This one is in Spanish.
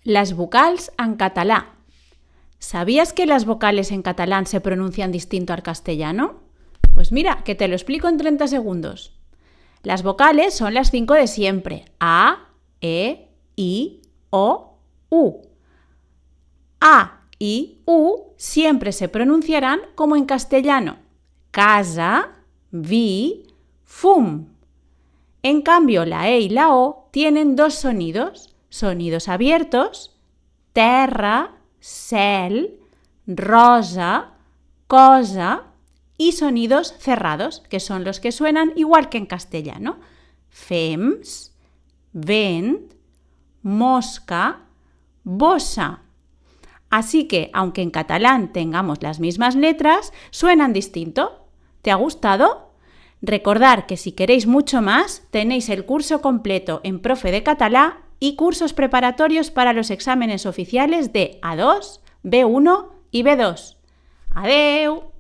Les vocals en català. ¿Sabías que las vocales en catalán se pronuncian distinto al castellano? Pues mira, que te lo explico en 30 segundos. Las vocales son las 5 de siempre. A, E, I, O, U. A y U siempre se pronunciarán como en castellano. Casa, vi, fum. En cambio, la E y la O tienen dos sonidos abiertos, terra, cel, rosa, cosa, y sonidos cerrados, que son los que suenan igual que en castellano. Fems, vent, mosca, bossa. Así que, aunque en catalán tengamos las mismas letras, suenan distinto. ¿Te ha gustado? Recordad que si queréis mucho más, tenéis el curso completo en Profe de Catalá y cursos preparatorios para los exámenes oficiales de A2, B1 y B2. ¡Adeu!